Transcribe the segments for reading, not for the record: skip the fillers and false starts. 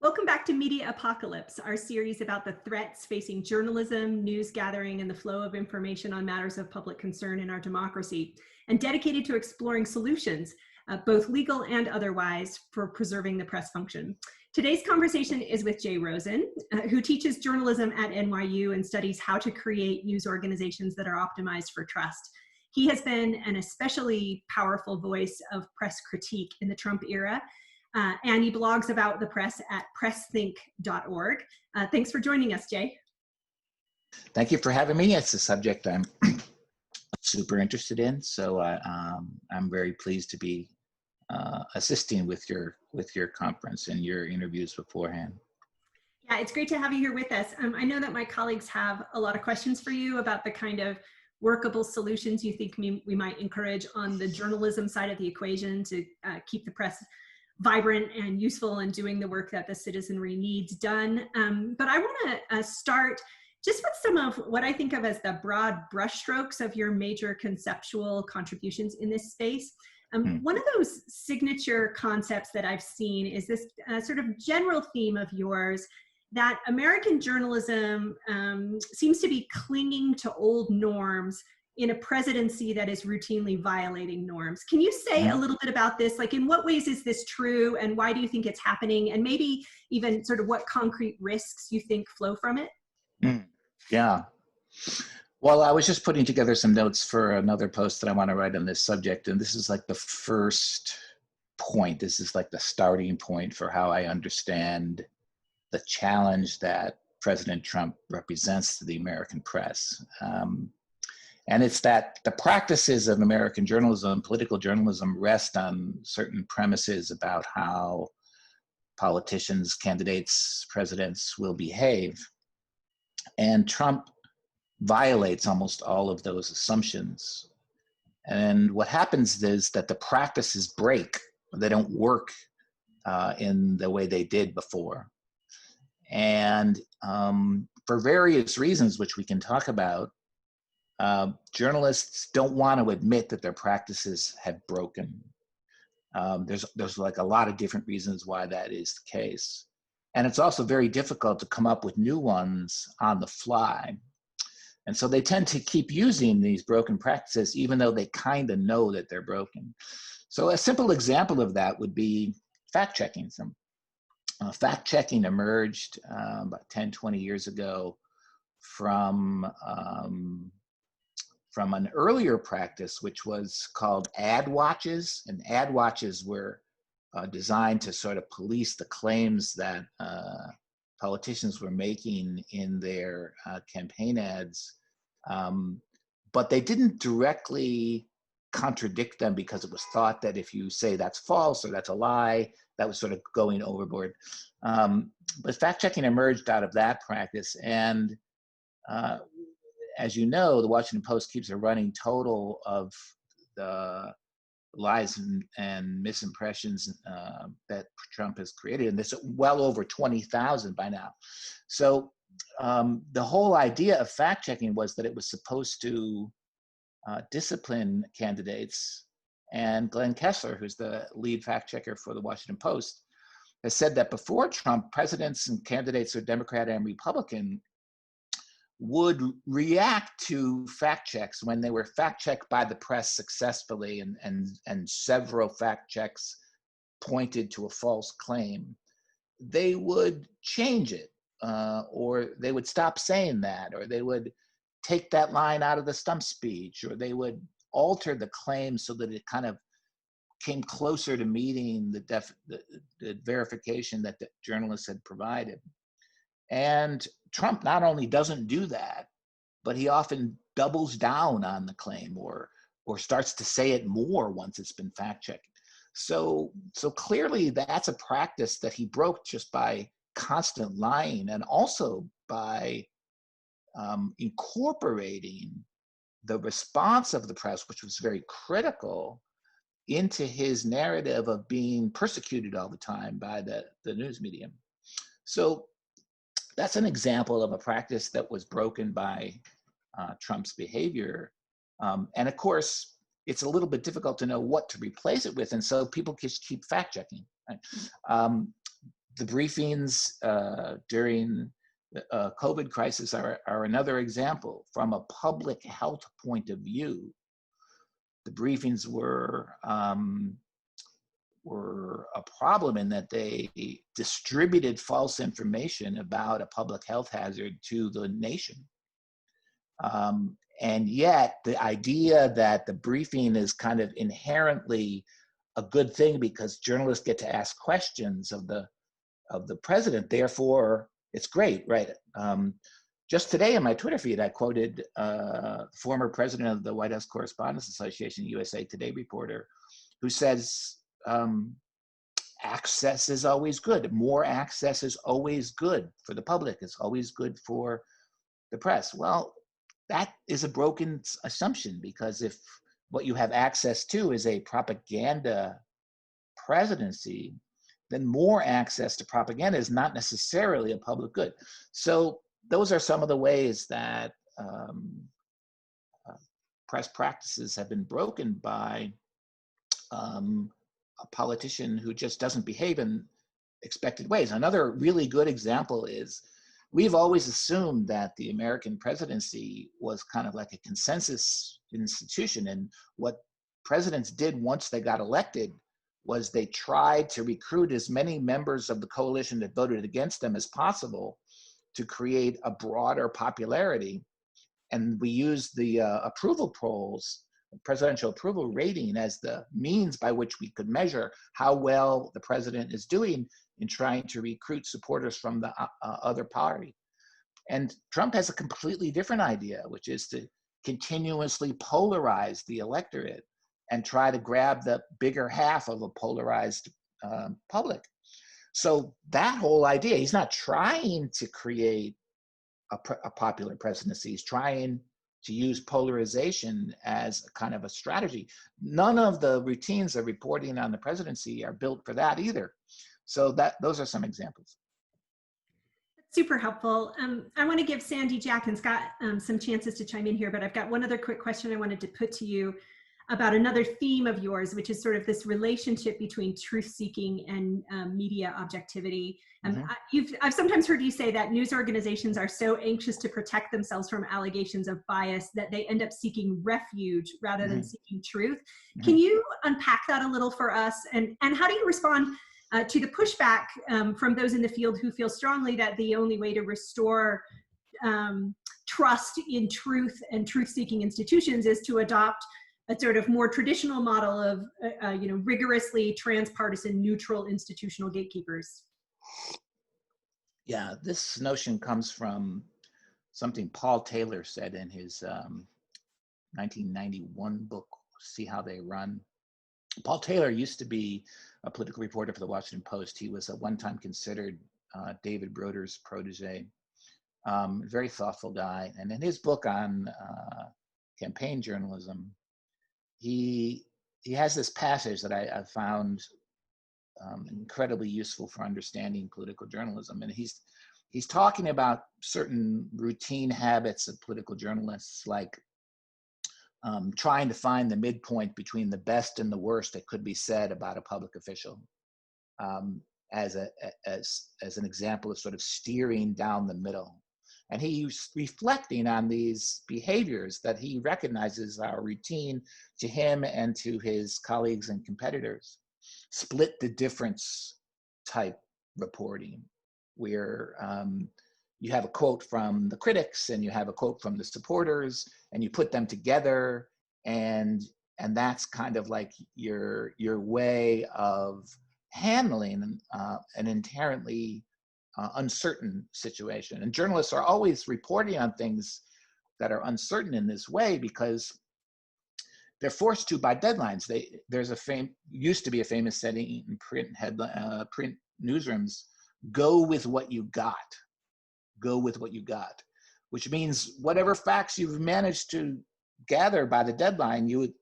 Welcome back to Media Apocalypse, our series about the threats facing journalism, news gathering, and the flow of information on matters of public concern in our democracy, and dedicated to exploring solutions, both legal and otherwise, for preserving the press function. Today's conversation is with Jay Rosen, who teaches journalism at NYU and studies how to create news organizations that are optimized for trust. He has been an especially powerful voice of press critique in the Trump era, and he blogs about the press at pressthink.org. Thanks for joining us, Jay. Thank you for having me. It's a subject I'm super interested in, so I'm very pleased to be assisting with your conference and your interviews beforehand. Yeah, it's great to have you here with us. I know that my colleagues have a lot of questions for you about the kind of workable solutions you think we might encourage on the journalism side of the equation to keep the press vibrant and useful and doing the work that the citizenry needs done. But I want to start just with some of what I think of as the broad brushstrokes of your major conceptual contributions in this space. One of those signature concepts that I've seen is this sort of general theme of yours that American journalism seems to be clinging to old norms in a presidency that is routinely violating norms. Can you say a little bit about this? Like, in what ways is this true, and why do you think it's happening? And maybe even sort of what concrete risks you think flow from it? Yeah. Well, I was just putting together some notes for another post that I want to write on this subject, and this is like the first point. This is like the starting point for how I understand the challenge that President Trump represents to the American press. And it's that the practices of American journalism, political journalism, rest on certain premises about how politicians, candidates, presidents will behave. And Trump violates almost all of those assumptions. And what happens is that the practices break. They don't work in the way they did before. And for various reasons, which we can talk about, journalists don't want to admit that their practices have broken. There's like a lot of different reasons why that is the case. And it's also very difficult to come up with new ones on the fly. And so they tend to keep using these broken practices, even though they kind of know that they're broken. So a simple example of that would be fact-checking. Fact-checking emerged about 10, 20 years ago from an earlier practice, which was called ad watches. And ad watches were designed to sort of police the claims that politicians were making in their campaign ads. But they didn't directly contradict them, because it was thought that if you say that's false or that's a lie, that was sort of going overboard. But fact-checking emerged out of that practice. And as you know, the Washington Post keeps a running total of the lies and misimpressions that Trump has created, and there's well over 20,000 by now. So the whole idea of fact-checking was that it was supposed to discipline candidates. And Glenn Kessler, who's the lead fact-checker for the Washington Post, has said that before Trump, presidents and candidates, or Democrat and Republican, would react to fact checks when they were fact checked by the press successfully, and several fact checks pointed to a false claim. They would change it, or they would stop saying that, or they would take that line out of the stump speech, or they would alter the claim so that it kind of came closer to meeting the verification that the journalists had provided. And Trump not only doesn't do that, but he often doubles down on the claim, or starts to say it more once it's been fact-checked. So clearly that's a practice that he broke just by constant lying, and also by incorporating the response of the press, which was very critical, into his narrative of being persecuted all the time by the news medium. So that's an example of a practice that was broken by Trump's behavior. And of course, it's a little bit difficult to know what to replace it with. And so people just keep fact checking. Right? The briefings during the COVID crisis are another example. From a public health point of view, the briefings were a problem in that they distributed false information about a public health hazard to the nation. And yet the idea that the briefing is kind of inherently a good thing because journalists get to ask questions of the president, therefore it's great, right? Just today in my Twitter feed, I quoted former president of the White House Correspondents Association, USA Today reporter, who says, access is always good. More access is always good for the public. It's always good for the press. Well, that is a broken assumption, because if what you have access to is a propaganda presidency, then more access to propaganda is not necessarily a public good. So those are some of the ways that press practices have been broken by a politician who just doesn't behave in expected ways. Another really good example is, we've always assumed that the American presidency was kind of like a consensus institution, and what presidents did once they got elected was they tried to recruit as many members of the coalition that voted against them as possible to create a broader popularity. And we used the approval polls, presidential approval rating, as the means by which we could measure how well the president is doing in trying to recruit supporters from the other party. And Trump has a completely different idea, which is to continuously polarize the electorate and try to grab the bigger half of a polarized public. So that whole idea, he's not trying to create a popular presidency. He's trying to use polarization as a kind of a strategy. None of the routines of reporting on the presidency are built for that either. So those are some examples. Super helpful. I want to give Sandy, Jack, and Scott some chances to chime in here, but I've got one other quick question I wanted to put to you about another theme of yours, which is sort of this relationship between truth-seeking and media objectivity. I've sometimes heard you say that news organizations are so anxious to protect themselves from allegations of bias that they end up seeking refuge rather than seeking truth. Can you unpack that a little for us? And how do you respond to the pushback from those in the field who feel strongly that the only way to restore trust in truth and truth-seeking institutions is to adopt a sort of more traditional model of rigorously transpartisan, neutral institutional gatekeepers? Yeah, this notion comes from something Paul Taylor said in his 1991 book, See How They Run. Paul Taylor used to be a political reporter for the Washington Post. He was a one-time considered David Broder's protege, very thoughtful guy. And in his book on campaign journalism, he has this passage that I found incredibly useful for understanding political journalism. And he's talking about certain routine habits of political journalists, like trying to find the midpoint between the best and the worst that could be said about a public official, as an example of sort of steering down the middle. And he's reflecting on these behaviors that he recognizes are routine to him and to his colleagues and competitors. Split the difference type reporting, where you have a quote from the critics and you have a quote from the supporters, and you put them together, and that's kind of like your way of handling an inherently uncertain situation. And journalists are always reporting on things that are uncertain in this way because they're forced to by deadlines. There's used to be a famous saying in print newsrooms: go with what you got. Go with what you got, which means whatever facts you've managed to gather by the deadline, you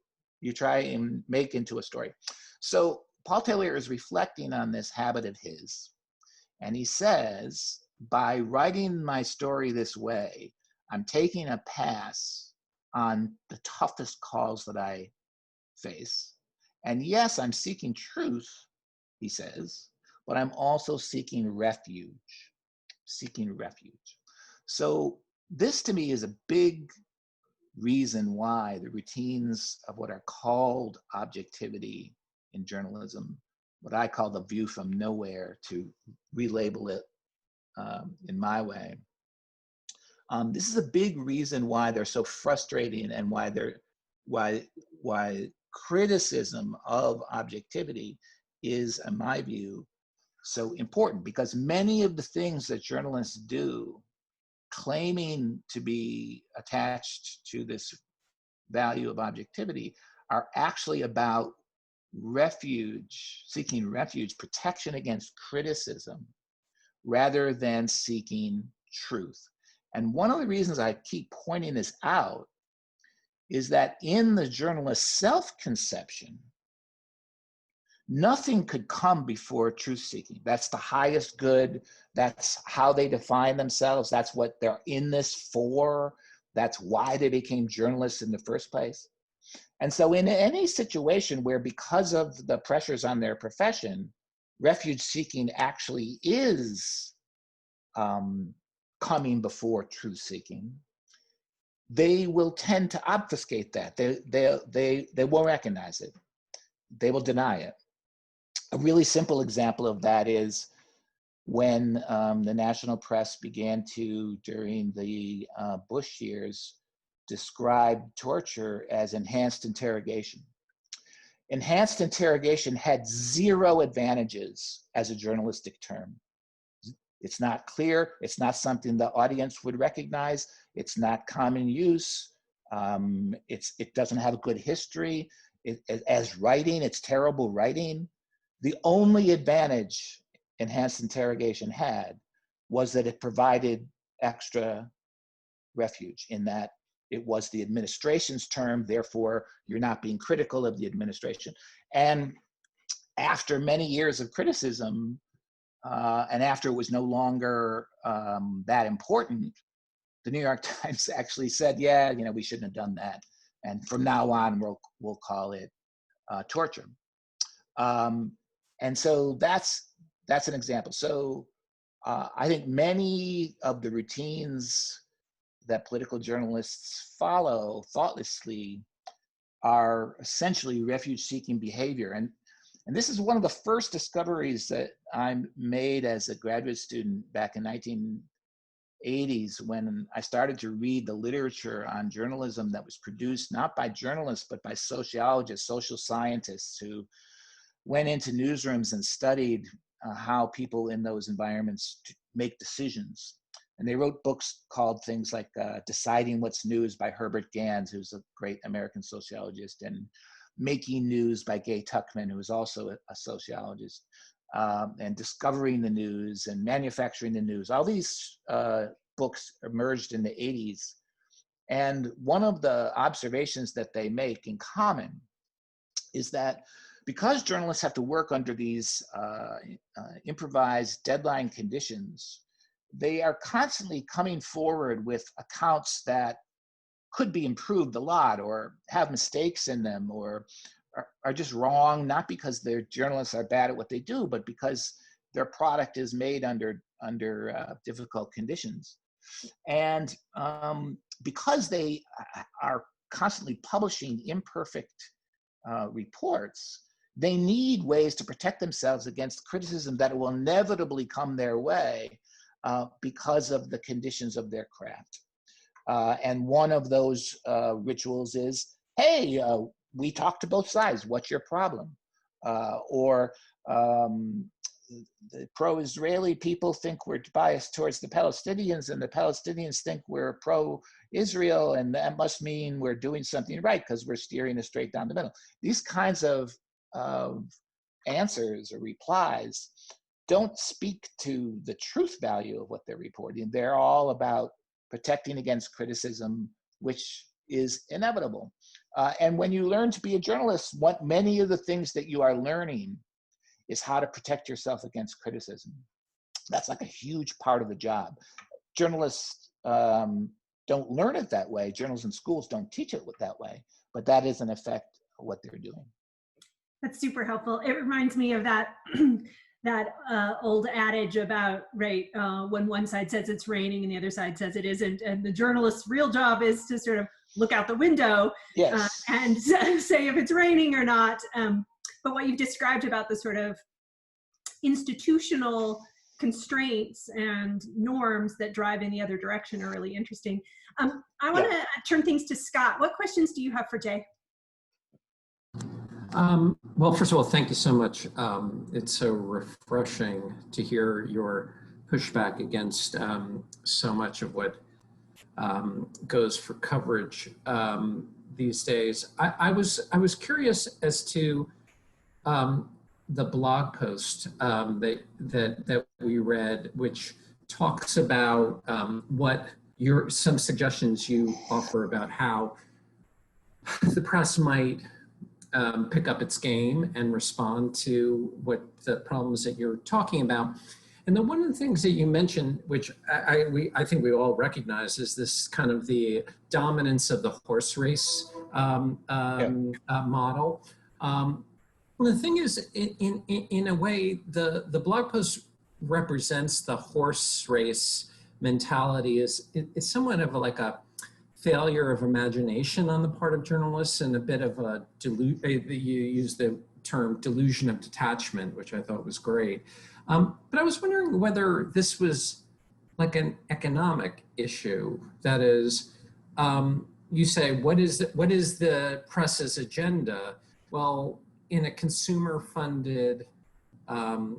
try and make into a story. So Paul Taylor is reflecting on this habit of his. And he says, by writing my story this way, I'm taking a pass on the toughest calls that I face. And yes, I'm seeking truth, he says, but I'm also seeking refuge, seeking refuge. So this to me is a big reason why the routines of what are called objectivity in journalism, what I call the view from nowhere, to relabel it in my way. This is a big reason why they're so frustrating, and why criticism of objectivity is, in my view, so important, because many of the things that journalists do, claiming to be attached to this value of objectivity, are actually about refuge, seeking refuge, protection against criticism, rather than seeking truth. And one of the reasons I keep pointing this out is that in the journalist's self-conception, nothing could come before truth-seeking. That's the highest good. That's how they define themselves. That's what they're in this for. That's why they became journalists in the first place. And so in any situation where, because of the pressures on their profession, refuge-seeking actually is coming before truth-seeking, they will tend to obfuscate that. They won't recognize it. They will deny it. A really simple example of that is when the national press began to, during the Bush years, describe torture as enhanced interrogation. Enhanced interrogation had zero advantages as a journalistic term. It's not clear. It's not something the audience would recognize. It's not common use. It doesn't have a good history. As writing, it's terrible writing. The only advantage enhanced interrogation had was that it provided extra refuge, in that it was the administration's term, therefore you're not being critical of the administration. And after many years of criticism, and after it was no longer that important, the New York Times actually said, yeah, we shouldn't have done that. And from now on, we'll call it torture. And so that's an example. So I think many of the routines that political journalists follow thoughtlessly are essentially refuge-seeking behavior. And this is one of the first discoveries that I made as a graduate student back in 1980s, when I started to read the literature on journalism that was produced not by journalists, but by sociologists, social scientists, who went into newsrooms and studied how people in those environments make decisions. And they wrote books called things like Deciding What's News by Herbert Gans, who's a great American sociologist, and Making News by Gay Tuckman, who is also a sociologist, and Discovering the News and Manufacturing the News. All these books emerged in the 80s. And one of the observations that they make in common is that because journalists have to work under these improvised deadline conditions, they are constantly coming forward with accounts that could be improved a lot, or have mistakes in them, or are just wrong, not because their journalists are bad at what they do, but because their product is made under difficult conditions. And because they are constantly publishing imperfect reports, they need ways to protect themselves against criticism that will inevitably come their way because of the conditions of their craft. And one of those rituals is, hey, we talked to both sides, what's your problem? Or the pro-Israeli people think we're biased towards the Palestinians, and the Palestinians think we're pro-Israel, and that must mean we're doing something right because we're steering it straight down the middle. These kinds of answers or replies don't speak to the truth value of what they're reporting. They're all about protecting against criticism, which is inevitable. And when you learn to be a journalist, what many of the things that you are learning is how to protect yourself against criticism. That's like a huge part of the job. Journalists don't learn it that way. Journalists in schools don't teach it that way, but that is in effect what they're doing. That's super helpful. It reminds me of that that old adage about, right, when one side says it's raining and the other side says it isn't, and the journalist's real job is to sort of look out the window Yes. and say if it's raining or not. But what you've described about the sort of institutional constraints and norms that drive in the other direction are really interesting. I want to turn things to Scott. What questions do you have for Jay? Well, first of all, thank you so much. It's so refreshing to hear your pushback against so much of what goes for coverage these days. I was curious as to the blog post that we read, which talks about what some suggestions you offer about how the press might pick up its game and respond to what the problems that you're talking about. And then one of the things that you mentioned, which I think we all recognize, is this kind of the dominance of the horse race model. Well, the thing is, in a way, the blog post represents the horse race mentality is somewhat of like a failure of imagination on the part of journalists and a bit of a you use the term delusion of detachment, which I thought was great. But I was wondering whether this was like an economic issue. That is, you say, what is the press's agenda? Well, in a consumer-funded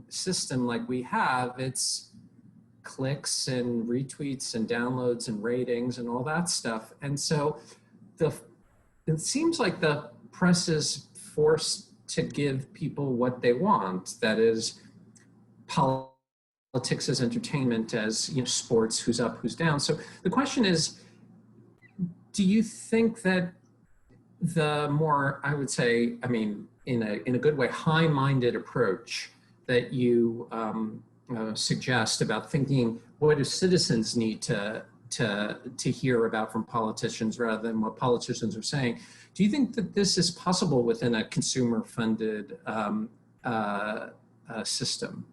system like we have, it's clicks and retweets and downloads and ratings and all that stuff. And so it seems like the press is forced to give people what they want. That is, politics as entertainment, as sports, who's up, who's down. So the question is, do you think that the more, I would say, I mean, in a good way, high-minded approach that you suggest about thinking, what do citizens need to hear about from politicians rather than what politicians are saying? Do you think that this is possible within a consumer-funded system?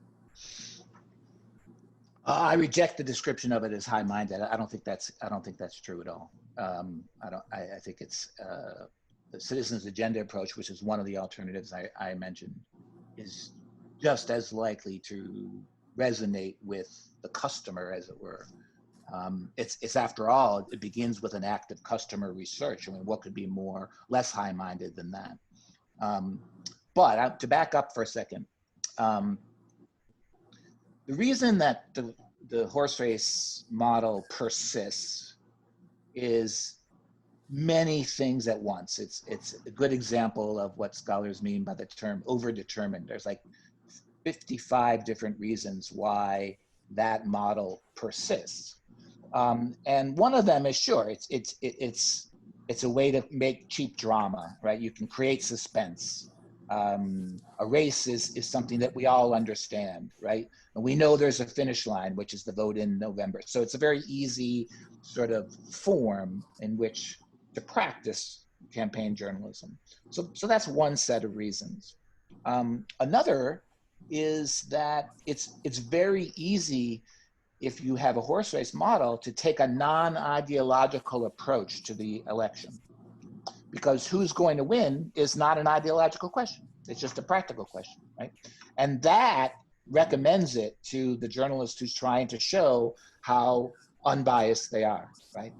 I reject the description of it as high-minded. I don't think that's true at all. I think it's the citizens' agenda approach, which is one of the alternatives I mentioned, is just as likely to resonate with the customer, as it were. It's after all, it begins with an active customer research. I mean, what could be less high-minded than that? But to back up for a second, the reason that the horse race model persists is many things at once. It's a good example of what scholars mean by the term overdetermined. There's like 55 different reasons why that model persists. And one of them is, sure, it's a way to make cheap drama, right? You can create suspense. A race is something that we all understand, right? And we know there's a finish line, which is the vote in November. So it's a very easy sort of form in which to practice campaign journalism. So that's one set of reasons. Another is that it's very easy, if you have a horse race model, to take a non-ideological approach to the election. Because who's going to win is not an ideological question. It's just a practical question, right? And that recommends it to the journalist who's trying to show how unbiased they are, right?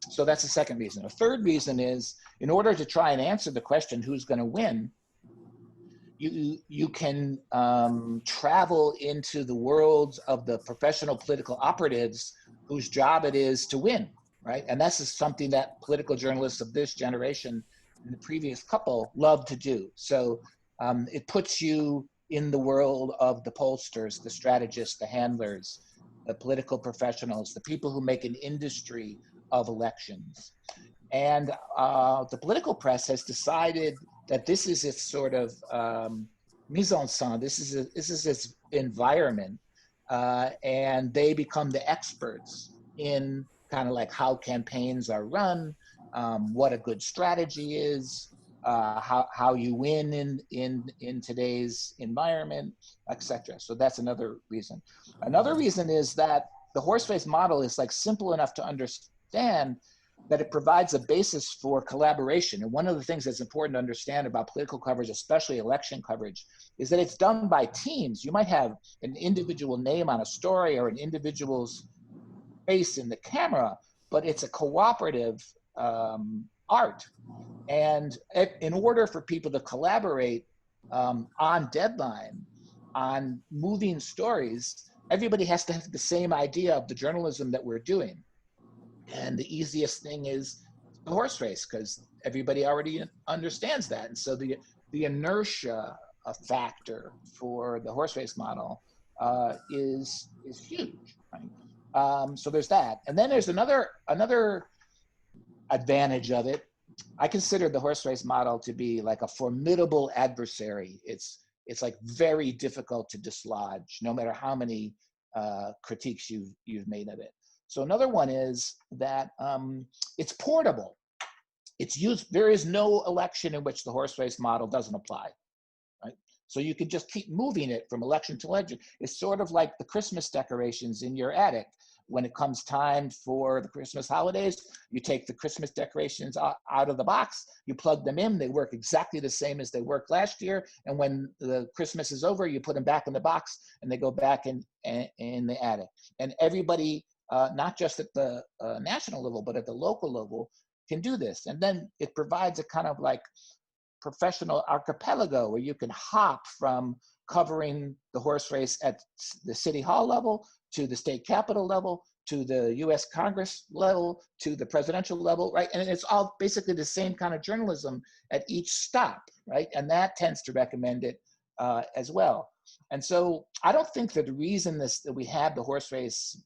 So that's the second reason. A third reason is, in order to try and answer the question, who's going to win, you can travel into the worlds of the professional political operatives whose job it is to win, right? And that's just something that political journalists of this generation and the previous couple love to do. So it puts you in the world of the pollsters, the strategists, the handlers, the political professionals, the people who make an industry of elections. And the political press has decided that this is its sort of mise en scène, this is its environment, and they become the experts in kind of like how campaigns are run, what a good strategy is, how you win in today's environment, etc. So that's another reason. Another reason is that the horse race model is like simple enough to understand that it provides a basis for collaboration. And one of the things that's important to understand about political coverage, especially election coverage, is that it's done by teams. You might have an individual name on a story or an individual's face in the camera, but it's a cooperative art. And in order for people to collaborate on deadline, on moving stories, everybody has to have the same idea of the journalism that we're doing. And the easiest thing is the horse race, because everybody already understands that. And so the inertia factor for the horse race model is huge, right? So there's that. And then there's another advantage of it. I consider the horse race model to be like a formidable adversary. It's like very difficult to dislodge, no matter how many critiques you've made of it. So another one is that it's portable. It's used. There is no election in which the horse race model doesn't apply, right? So you can just keep moving it from election to election. It's sort of like the Christmas decorations in your attic. When it comes time for the Christmas holidays, you take the Christmas decorations out of the box, you plug them in, they work exactly the same as they worked last year. And when the Christmas is over, you put them back in the box and they go back in the attic. And everybody, not just at the national level, but at the local level, can do this. And then it provides a kind of like professional archipelago where you can hop from covering the horse race at the city hall level, to the state capitol level, to the US Congress level, to the presidential level, right? And it's all basically the same kind of journalism at each stop, right? And that tends to recommend it as well. And so I don't think that the reason that we have the horse race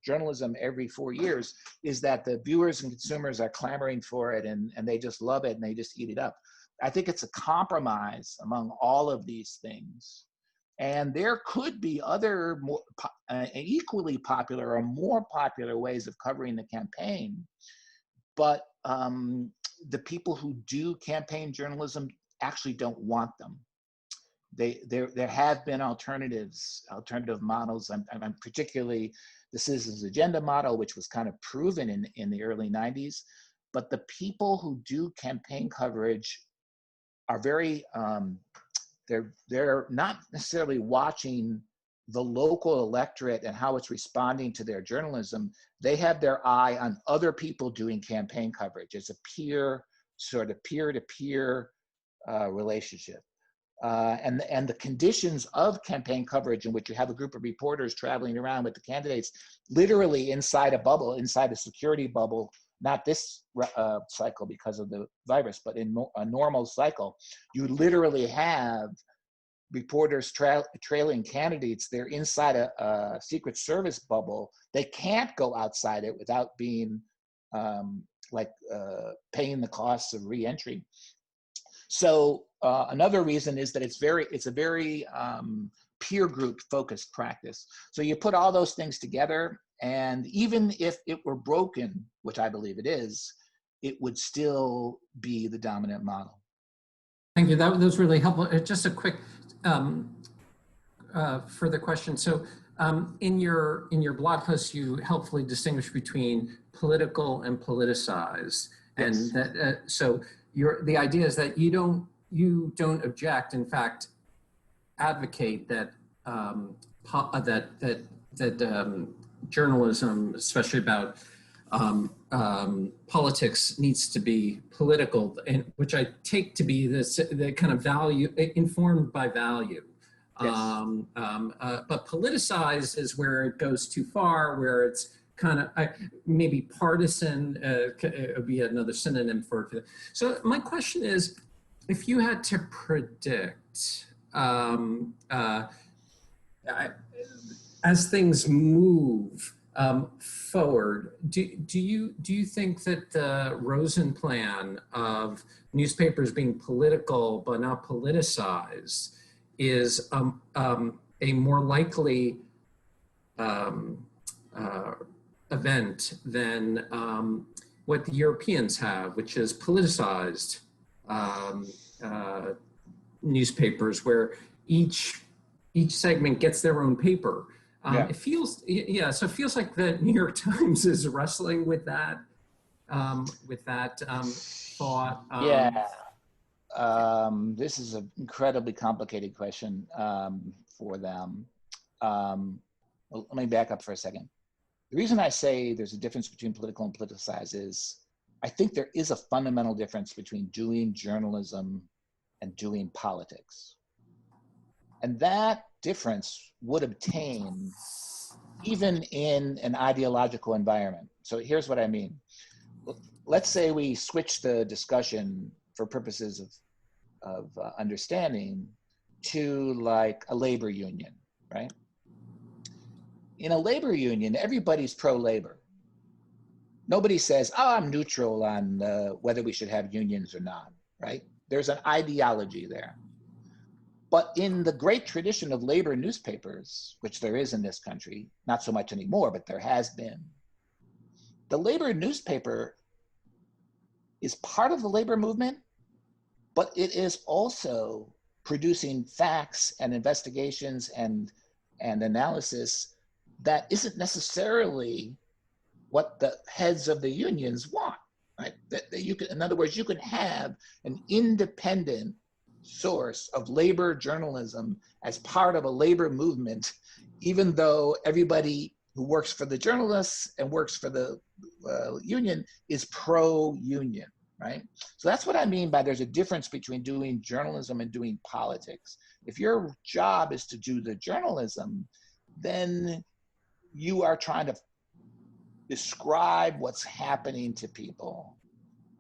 journalism every 4 years is that the viewers and consumers are clamoring for it and they just love it and they just eat it up. I think it's a compromise among all of these things. And there could be other more, equally popular or more popular ways of covering the campaign. But the people who do campaign journalism actually don't want them. There have been alternative models. I'm particularly the Citizens Agenda model, which was kind of proven in the early 90s. But the people who do campaign coverage are very, they're not necessarily watching the local electorate and how it's responding to their journalism. They have their eye on other people doing campaign coverage. It's a peer-to-peer relationship. And the conditions of campaign coverage in which you have a group of reporters traveling around with the candidates, literally inside a bubble, inside a security bubble, not this cycle because of the virus, but in a normal cycle, you literally have reporters trailing candidates. They're inside a Secret Service bubble. They can't go outside it without being paying the costs of re-entry. So another reason is that it's a very peer group focused practice. So you put all those things together, and even if it were broken, which I believe it is, it would still be the dominant model. Thank you. That was really helpful. Just a quick further question. So in your blog post, you helpfully distinguish between political and politicized, Yes. and that so the idea is that you don't object. In fact, advocate that journalism, especially about politics, needs to be political, and which I take to be the kind of value informed by value. Yes. But politicized is where it goes too far, where it's kind of maybe partisan. Would be another synonym for it. So my question is, if you had to predict as things move forward, do you think that the Rosen plan of newspapers being political but not politicized is a more likely event than what the Europeans have, which is politicized um, newspapers where each segment gets their own paper. Yeah. It feels, yeah, so it feels like the New York Times is wrestling with that thought. Yeah. This is an incredibly complicated question for them. Well, let me back up for a second. The reason I say there's a difference between political and politicized is I think there is a fundamental difference between doing journalism and doing politics. And that difference would obtain even in an ideological environment. So here's what I mean. Let's say we switch the discussion for purposes of understanding to like a labor union, right? In a labor union, everybody's pro-labor. Nobody says, oh, I'm neutral on whether we should have unions or not, right? There's an ideology there. But in the great tradition of labor newspapers, which there is in this country, not so much anymore, but there has been, the labor newspaper is part of the labor movement, but it is also producing facts and investigations and analysis that isn't necessarily what the heads of the unions want, right? That you can, in other words, you can have an independent source of labor journalism as part of a labor movement, even though everybody who works for the journalists and works for the union is pro-union, right? So that's what I mean by there's a difference between doing journalism and doing politics. If your job is to do the journalism, then you are trying to describe what's happening to people,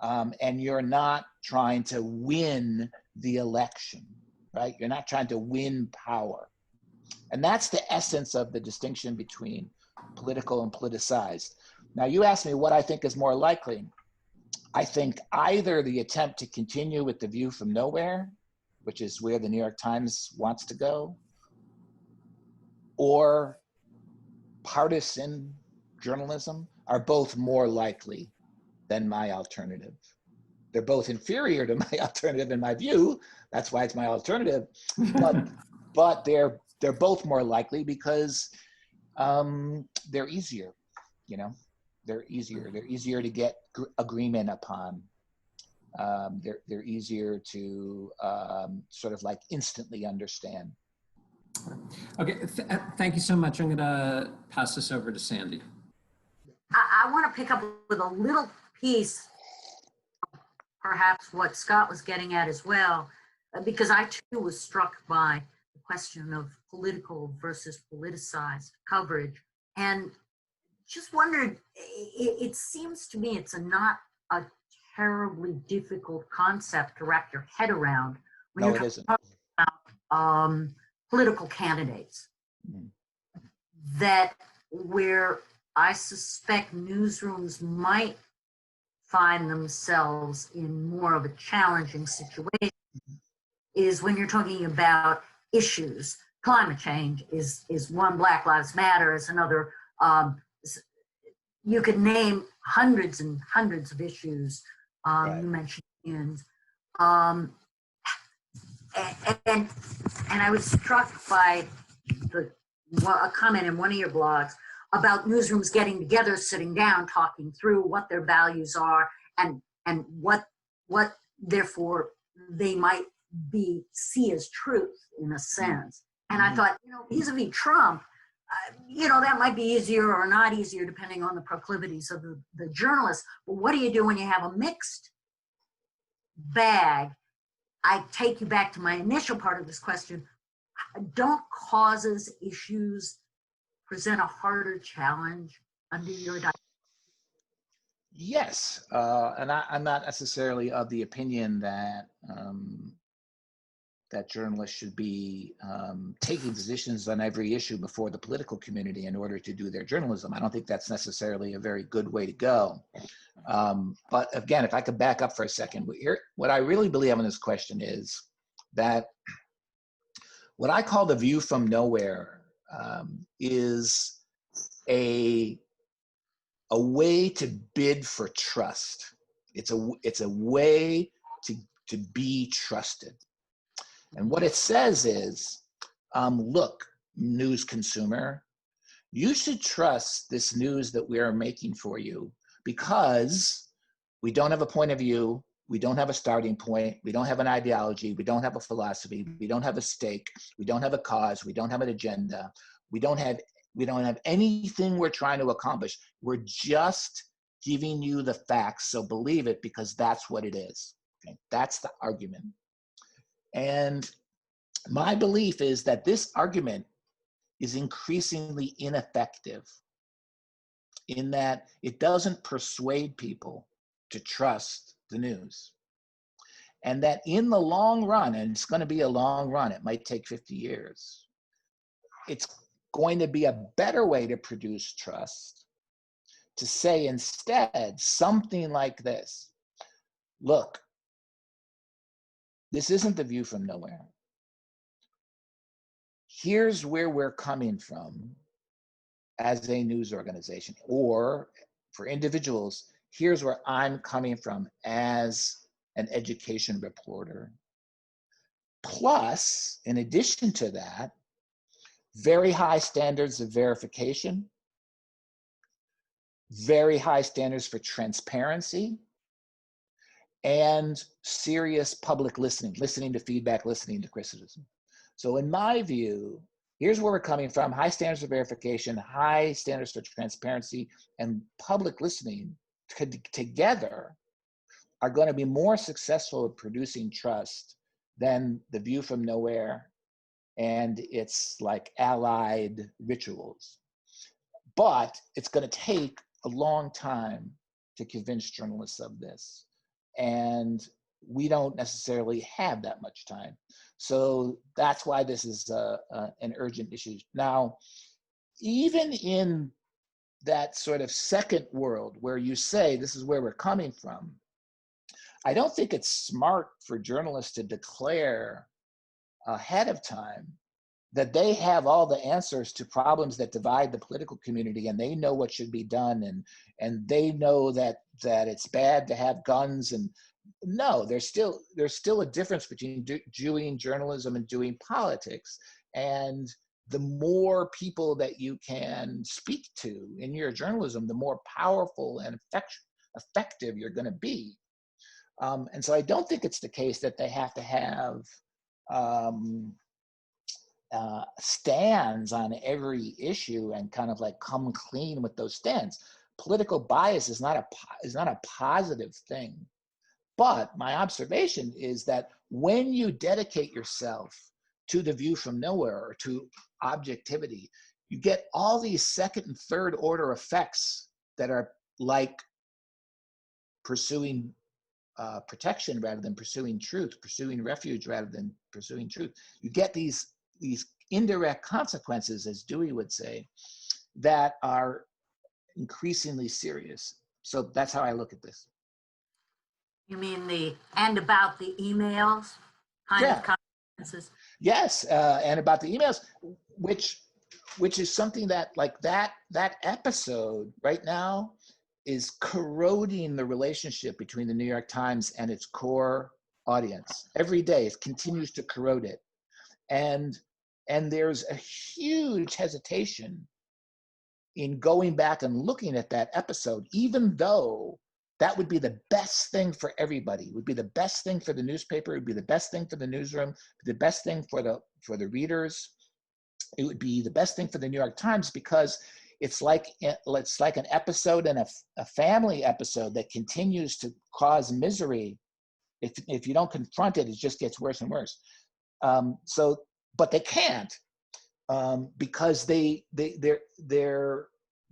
and you're not trying to win the election, right? You're not trying to win power. And that's the essence of the distinction between political and politicized. Now, you asked me what I think is more likely. I think either the attempt to continue with the view from nowhere, which is where the New York Times wants to go, or partisan journalism are both more likely than my alternative. They're both inferior to my alternative in my view. That's why it's my alternative. But they're both more likely because they're easier, you know. They're easier to get agreement upon. They're easier to sort of like instantly understand. Okay, thank you so much. I'm gonna pass this over to Sandy. I want to pick up with a little piece, perhaps what Scott was getting at as well, because I too was struck by the question of political versus politicized coverage, and just wondered, it seems to me it's not a terribly difficult concept to wrap your head around when you're talking about political candidates. Mm-hmm. That where I suspect newsrooms might find themselves in more of a challenging situation is when you're talking about issues. Climate change is one, Black Lives Matter is another. You could name hundreds and hundreds of issues. Right. You mentioned unions. And I was struck by a comment in one of your blogs about newsrooms getting together, sitting down, talking through what their values are and what therefore they might see as truth in a sense. And I thought, vis-a-vis Trump, that might be easier or not easier depending on the proclivities of the journalist. But what do you do when you have a mixed bag? I take you back to my initial part of this question. Don't causes, issues present a harder challenge under your diagnosis? Yes, and I'm not necessarily of the opinion that that journalists should be taking positions on every issue before the political community in order to do their journalism. I don't think that's necessarily a very good way to go. But again, if I could back up for a second, what I really believe on this question is that what I call the view from nowhere is a way to bid for trust. It's a way to to be trusted. And what it says is, look, news consumer, you should trust this news that we are making for you because we don't have a point of view, we don't have a starting point, we don't have an ideology, we don't have a philosophy, we don't have a stake, we don't have a cause, we don't have an agenda, we don't have anything we're trying to accomplish. We're just giving you the facts, so believe it because that's what it is. Okay? That's the argument. And my belief is that this argument is increasingly ineffective in that it doesn't persuade people to trust the news. And that in the long run, and it's going to be a long run, it might take 50 years, it's going to be a better way to produce trust to say instead something like this: look, this isn't the view from nowhere. Here's where we're coming from as a news organization, or for individuals, here's where I'm coming from as an education reporter. Plus, in addition to that, very high standards of verification, very high standards for transparency, and serious public listening, listening to feedback, listening to criticism. So in my view, here's where we're coming from: high standards of verification, high standards for transparency, and public listening together are going to be more successful at producing trust than the view from nowhere and its like allied rituals. But it's going to take a long time to convince journalists of this. And we don't necessarily have that much time. So that's why this is an urgent issue. Now, even in that sort of second world where you say this is where we're coming from, I don't think it's smart for journalists to declare ahead of time that they have all the answers to problems that divide the political community, and they know what should be done, and they know that it's bad to have guns. And no, there's still a difference between doing journalism and doing politics. And the more people that you can speak to in your journalism, the more powerful and effective you're going to be. And so I don't think it's the case that they have to have stands on every issue and kind of like come clean with those stands. Political bias is not a positive thing. But my observation is that when you dedicate yourself to the view from nowhere or to objectivity, you get all these second and third order effects that are like pursuing protection rather than pursuing truth, pursuing refuge rather than pursuing truth. You get these indirect consequences, as Dewey would say, that are increasingly serious. So that's how I look at this. You mean and about the emails kind of consequences? Yes, and about the emails, which is something that like that episode right now is corroding the relationship between the New York Times and its core audience. Every day it continues to corrode it. And there's a huge hesitation in going back and looking at that episode, even though that would be the best thing for everybody. It would be the best thing for the newspaper. It would be the best thing for the newsroom, the best thing for the readers. It would be the best thing for the New York Times because it's like an episode and a family episode that continues to cause misery. If you don't confront it, it just gets worse and worse. But they can't because their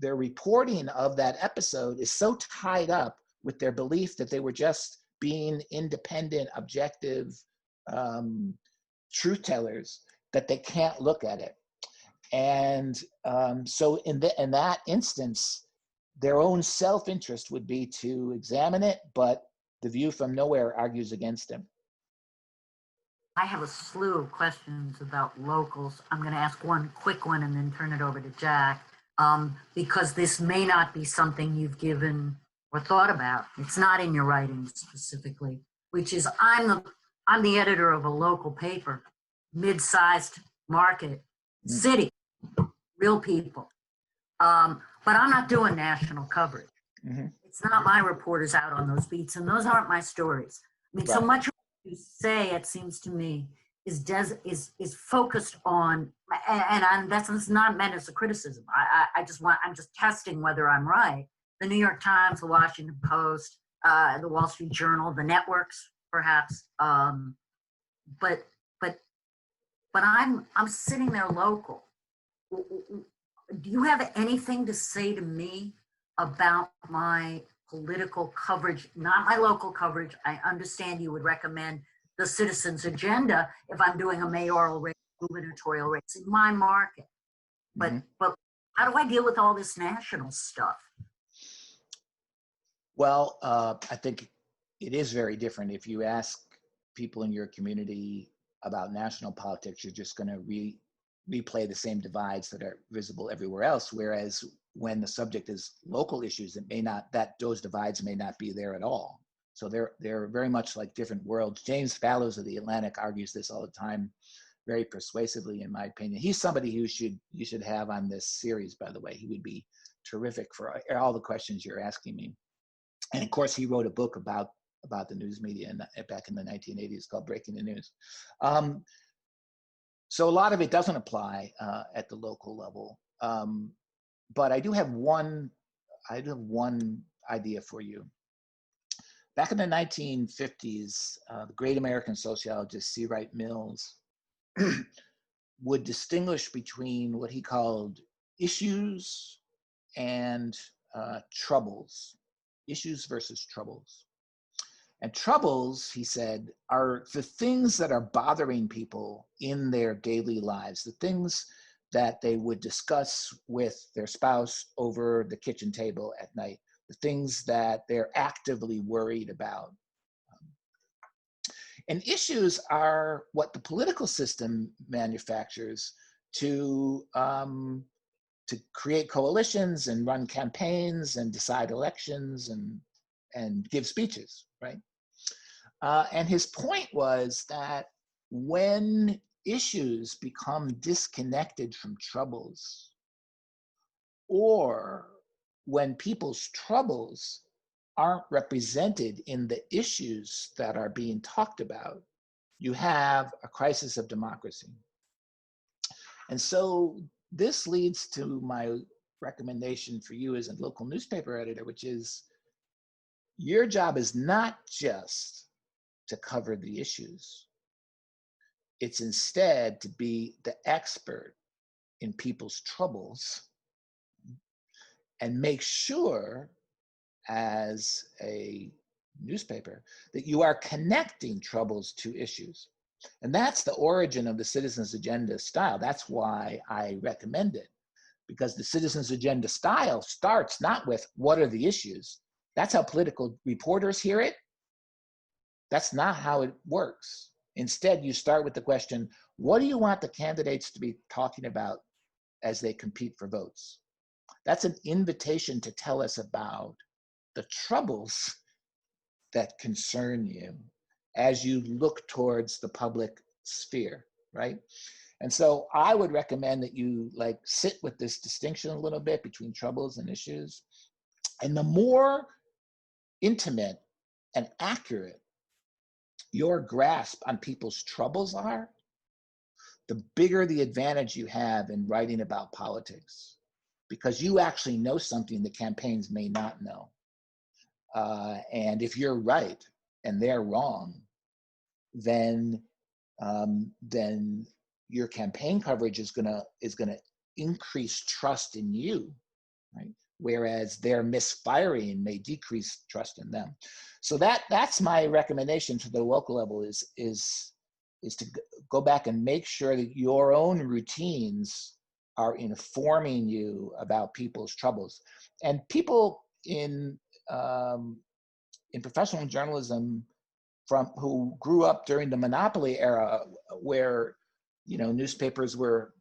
reporting of that episode is so tied up with their belief that they were just being independent, objective truth tellers that they can't look at it. And so in that instance, their own self-interest would be to examine it, but the view from nowhere argues against them. I have a slew of questions about locals. I'm going to ask one quick one and then turn it over to Jack, because this may not be something you've given or thought about. It's not in your writing specifically. which is I'm the editor of a local paper, mid-sized market, city, real people. But I'm not doing national coverage. Mm-hmm. It's not my reporters out on those beats, and those aren't my stories. I mean, so much of what you say, it seems to me, is focused on, and that's not meant as a criticism. I'm just testing whether I'm right. The New York Times, the Washington Post, the Wall Street Journal, the networks, perhaps. But I'm sitting there local. Do you have anything to say to me about my political coverage, not my local coverage? I understand you would recommend the Citizens Agenda if I'm doing a mayoral race, gubernatorial race in my market. But how do I deal with all this national stuff? Well, I think it is very different. If you ask people in your community about national politics, you're just going to replay the same divides that are visible everywhere else. Whereas when the subject is local issues, those divides may not be there at all. So they're very much like different worlds. James Fallows of The Atlantic argues this all the time, very persuasively, in my opinion. He's somebody you should have on this series, by the way. He would be terrific for all the questions you're asking me. And of course, he wrote a book about the news media back in the 1980s called Breaking the News. So a lot of it doesn't apply at the local level. But I do have one idea for you. Back in the 1950s, the great American sociologist C. Wright Mills would distinguish between what he called issues and troubles. Issues versus troubles. And troubles, he said, are the things that are bothering people in their daily lives, the things that they would discuss with their spouse over the kitchen table at night, the things that they're actively worried about. And issues are what the political system manufactures to create coalitions and run campaigns and decide elections and give speeches, right? And his point was that when issues become disconnected from troubles, or when people's troubles aren't represented in the issues that are being talked about, you have a crisis of democracy. And so this leads to my recommendation for you as a local newspaper editor, which is your job is not just to cover the issues. It's instead to be the expert in people's troubles and make sure as a newspaper that you are connecting troubles to issues. And that's the origin of the Citizens Agenda style. That's why I recommend it, because the Citizens Agenda style starts not with what are the issues. That's how political reporters hear it. That's not how it works. Instead, you start with the question, what do you want the candidates to be talking about as they compete for votes? That's an invitation to tell us about the troubles that concern you as you look towards the public sphere, right? And so I would recommend that you sit with this distinction a little bit between troubles and issues. And the more intimate and accurate your grasp on people's troubles are, the bigger the advantage you have in writing about politics, because you actually know something the campaigns may not know. And if you're right and they're wrong, then your campaign coverage is gonna increase trust in you, right? Whereas their misfiring may decrease trust in them. So that's my recommendation to the local level is to go back and make sure that your own routines are informing you about people's troubles. And people in professional journalism who grew up during the monopoly era, where newspapers were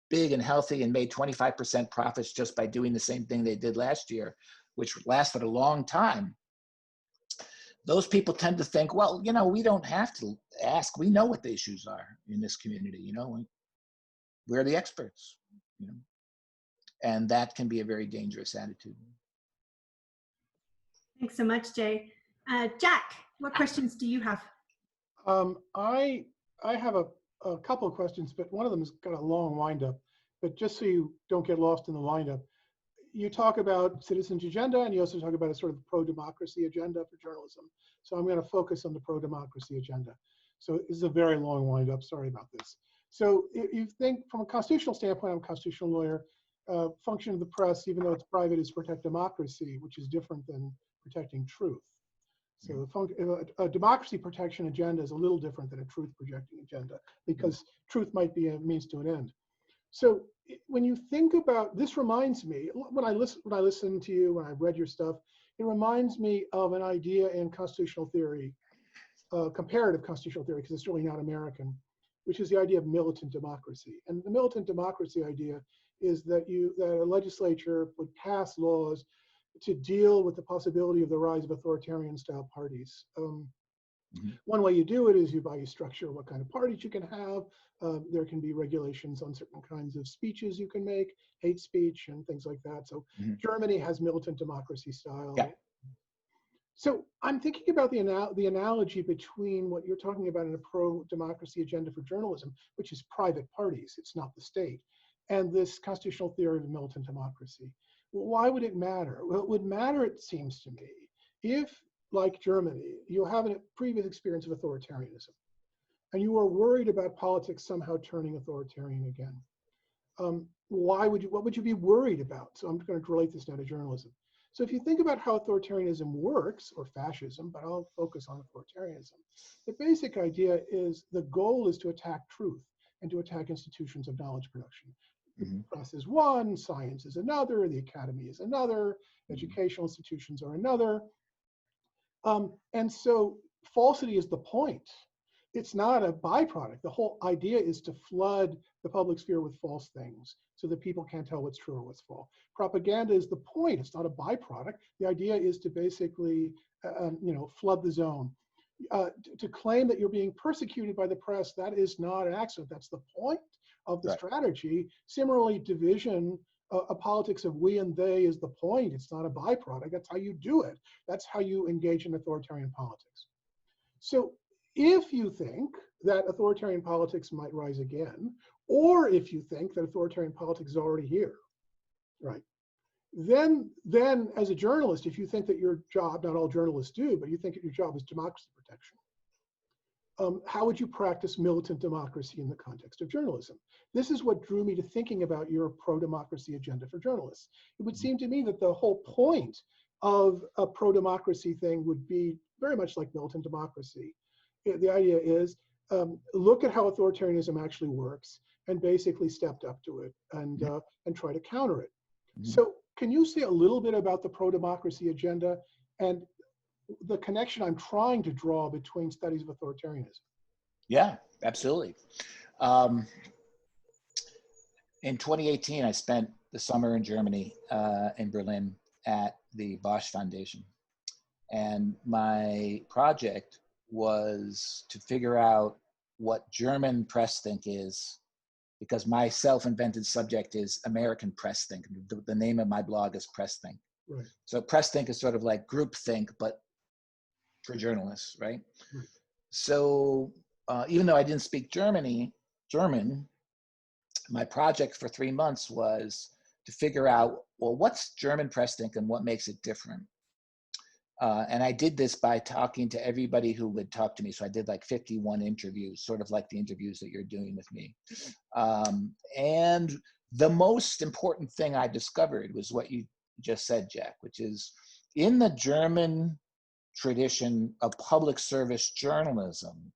big and healthy and made 25% profits just by doing the same thing they did last year, which lasted a long time. those people tend to think, well, we don't have to ask. We know what the issues are in this community. We're the experts. And that can be a very dangerous attitude. Thanks so much, Jay. Jack, what questions do you have? I have a couple of questions, but one of them has got a long windup. But just so you don't get lost in the windup, you talk about citizens' agenda, and you also talk about a sort of pro-democracy agenda for journalism. So I'm going to focus on the pro-democracy agenda. So this is a very long windup. Sorry about this. So you think from a constitutional standpoint, I'm a constitutional lawyer, function of the press, even though it's private, is to protect democracy, which is different than protecting truth. So a democracy protection agenda is a little different than a truth projecting agenda, because truth might be a means to an end. So when you think about this, reminds me, when I listen to you, when I read your stuff, it reminds me of an idea in constitutional theory, comparative constitutional theory, because it's really not American, which is the idea of militant democracy. And the militant democracy idea is that a legislature would pass laws to deal with the possibility of the rise of authoritarian style parties. One way you do it is you structure what kind of parties you can have. There can be regulations on certain kinds of speeches you can make, hate speech and things like that. So Germany has militant democracy style. Yeah. So I'm thinking about the analogy between what you're talking about in a pro-democracy agenda for journalism, which is private parties, it's not the state, and this constitutional theory of militant democracy. Well, why would it matter? Well, it would matter, it seems to me, if, like Germany, you have a previous experience of authoritarianism, and you are worried about politics somehow turning authoritarian again. What would you be worried about? So I'm going to relate this now to journalism. So if you think about how authoritarianism works, or fascism, but I'll focus on authoritarianism, the basic idea is the goal is to attack truth and to attack institutions of knowledge production. The press is one, science is another, the academy is another, educational institutions are another. And so falsity is the point. It's not a byproduct. The whole idea is to flood the public sphere with false things so that people can't tell what's true or what's false. Propaganda is the point. It's not a byproduct. The idea is to basically, flood the zone. To claim that you're being persecuted by the press, that is not an accident. That's the point of the strategy. Similarly, division, a politics of we and they is the point. It's not a byproduct. That's how you do it. That's how you engage in authoritarian politics. So if you think that authoritarian politics might rise again, or if you think that authoritarian politics is already here, right? Then as a journalist, if you think that your job, not all journalists do, but you think that your job is democracy protection, how would you practice militant democracy in the context of journalism? This is what drew me to thinking about your pro-democracy agenda for journalists. It would seem to me that the whole point of a pro-democracy thing would be very much like militant democracy. The idea is, look at how authoritarianism actually works and basically stepped up to it and try to counter it. So can you say a little bit about the pro-democracy agenda and the connection I'm trying to draw between studies of authoritarianism? Yeah, absolutely. In 2018, I spent the summer in Germany, in Berlin, at the Bosch Foundation. And my project was to figure out what German press think is, because my self-invented subject is American press think. The name of my blog is Press Think. Right. So press think is sort of like group think, but for journalists, right? So even though I didn't speak German, my project for 3 months was to figure out, well, what's German press think and what makes it different? And I did this by talking to everybody who would talk to me. So I did like 51 interviews, sort of like the interviews that you're doing with me. And the most important thing I discovered was what you just said, Jack, which is in the German tradition of public service journalism,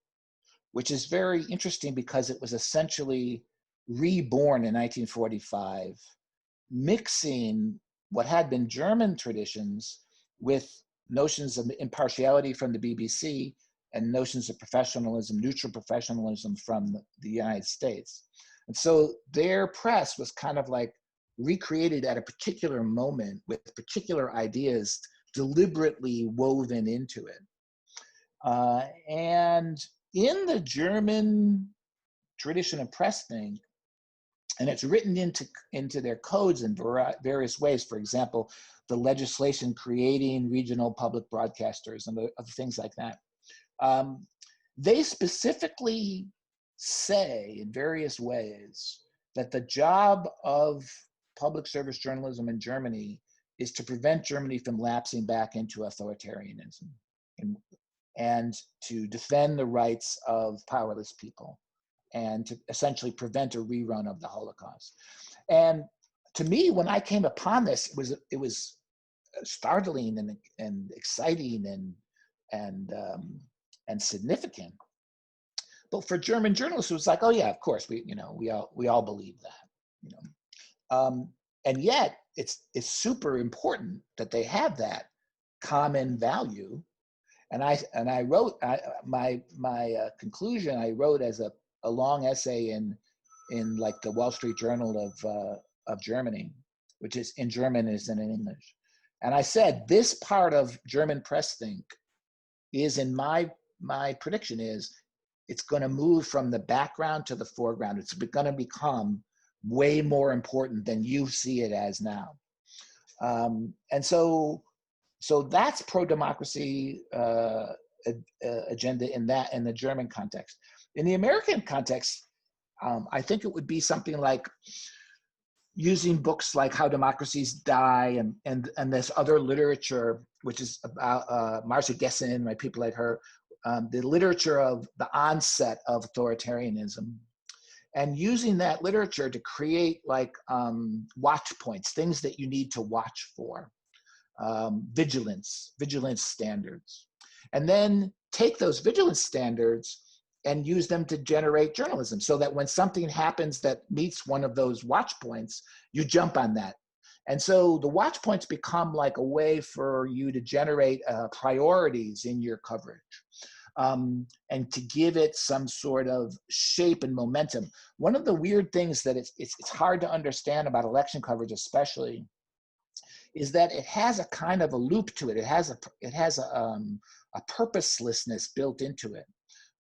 which is very interesting because it was essentially reborn in 1945, mixing what had been German traditions with notions of impartiality from the BBC and notions of professionalism, neutral professionalism from the United States. And so their press was kind of like recreated at a particular moment with particular ideas deliberately woven into it. And in the German tradition of press thing, and it's written into their codes in various ways. For example, the legislation creating regional public broadcasters and other things like that. They specifically say in various ways that the job of public service journalism in Germany is to prevent Germany from lapsing back into authoritarianism and to defend the rights of powerless people and to essentially prevent a rerun of the Holocaust. And to me, when I came upon this, it was startling and exciting and significant. But for German journalists, it was like, oh yeah, of course, we all believe that, and yet it's super important that they have that common value. And I wrote my conclusion. I wrote as a long essay in like the Wall Street Journal of Germany, which is in German, isn't in English. And I said this part of German press think is, in my prediction is, it's going to move from the background to the foreground. It's going to become way more important than you see it as now. And so that's pro-democracy agenda in the German context. In the American context, I think it would be something like using books like How Democracies Die and this other literature, which is about Marcia Gessen, right, people like her, the literature of the onset of authoritarianism, and using that literature to create like watch points, things that you need to watch for, vigilance standards, and then take those vigilance standards and use them to generate journalism, so that when something happens that meets one of those watch points, you jump on that. And so the watch points become like a way for you to generate priorities in your coverage, and to give it some sort of shape and momentum. One of the weird things that it's hard to understand about election coverage, especially, is that it has a kind of a loop to it. It has a purposelessness built into it.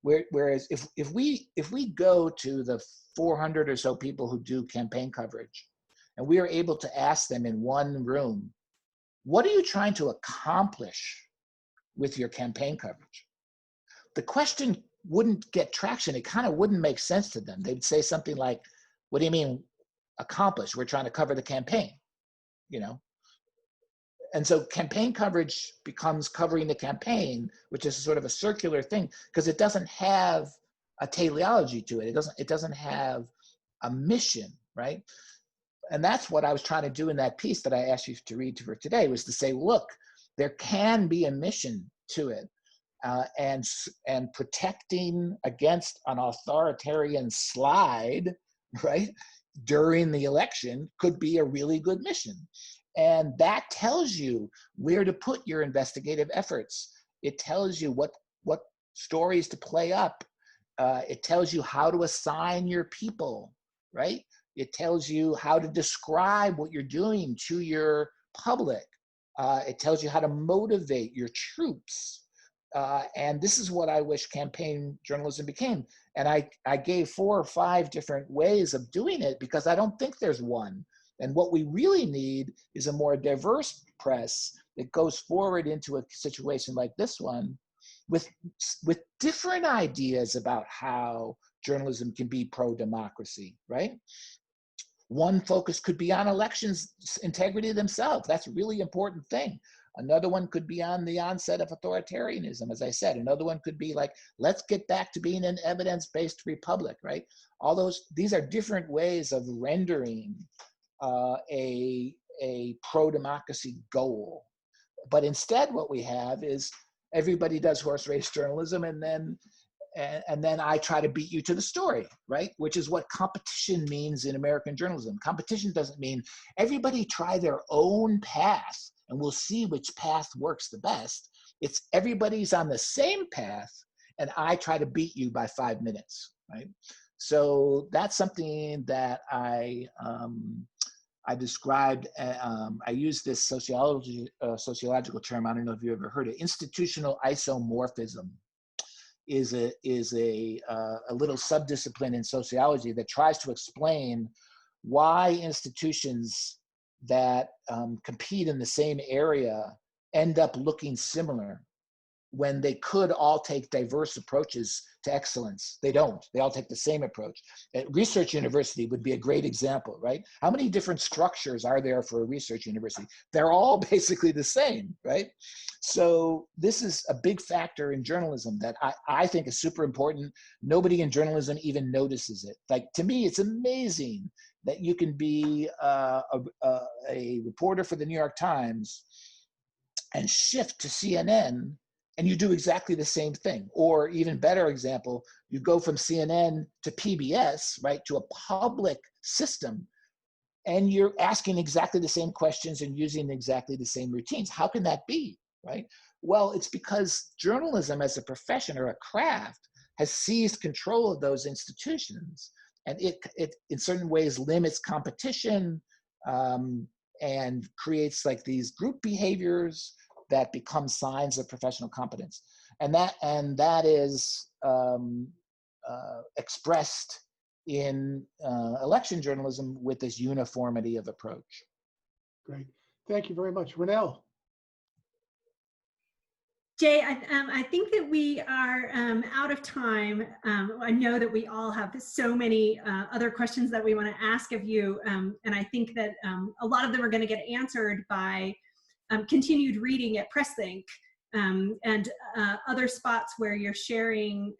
Whereas if we go to the 400 or so people who do campaign coverage, and we are able to ask them in one room, what are you trying to accomplish with your campaign coverage? The question wouldn't get traction. It kind of wouldn't make sense to them. They'd say something like, what do you mean accomplish? We're trying to cover the campaign, you know? And so campaign coverage becomes covering the campaign, which is sort of a circular thing, because it doesn't have a teleology to it. It doesn't have a mission, right? And that's what I was trying to do in that piece that I asked you to read for today, was to say, look, there can be a mission to it, and protecting against an authoritarian slide, right, during the election could be a really good mission. And that tells you where to put your investigative efforts. It tells you what stories to play up. It tells you how to assign your people, right? It tells you how to describe what you're doing to your public. It tells you how to motivate your troops. And this is what I wish campaign journalism became. And I gave 4 or 5 different ways of doing it, because I don't think there's one. And what we really need is a more diverse press that goes forward into a situation like this one with different ideas about how journalism can be pro-democracy, right? One focus could be on elections integrity themselves. That's a really important thing. Another one could be on the onset of authoritarianism, as I said. Another one could be like, let's get back to being an evidence-based republic, right? These are different ways of rendering a pro-democracy goal. But instead what we have is everybody does horse race journalism, and then I try to beat you to the story, right? Which is what competition means in American journalism. Competition doesn't mean everybody try their own path and we'll see which path works the best. It's everybody's on the same path and I try to beat you by 5 minutes, right? So that's something that I described. I use this sociological term. I don't know if you ever heard it: institutional isomorphism. a little subdiscipline in sociology that tries to explain why institutions that compete in the same area end up looking similar when they could all take diverse approaches to excellence. They don't. They all take the same approach. Research university would be a great example, right? How many different structures are there for a research university? They're all basically the same, right? So this is a big factor in journalism that I think is super important. Nobody in journalism even notices it. Like, to me, it's amazing that you can be a reporter for the New York Times and shift to CNN, and you do exactly the same thing. Or even better example, you go from CNN to PBS, right, to a public system, and you're asking exactly the same questions and using exactly the same routines. How can that be, right? Well, it's because journalism as a profession or a craft has seized control of those institutions, and it in certain ways limits competition and creates like these group behaviors that become signs of professional competence, and that is expressed in election journalism with this uniformity of approach. Great, thank you very much, RonNell. Jay, I think that we are out of time. I know that we all have so many other questions that we want to ask of you, and I think that a lot of them are going to get answered by continued reading at PressThink and other spots where you're sharing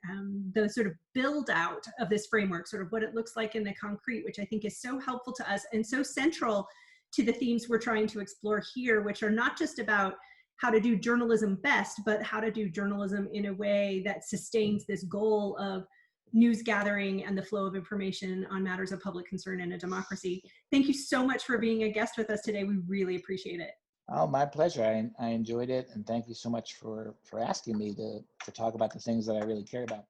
the sort of build out of this framework, sort of what it looks like in the concrete, which I think is so helpful to us and so central to the themes we're trying to explore here, which are not just about how to do journalism best, but how to do journalism in a way that sustains this goal of news gathering and the flow of information on matters of public concern in a democracy. Thank you so much for being a guest with us today. We really appreciate it. Oh, my pleasure. I enjoyed it, and thank you so much for asking me to talk about the things that I really care about.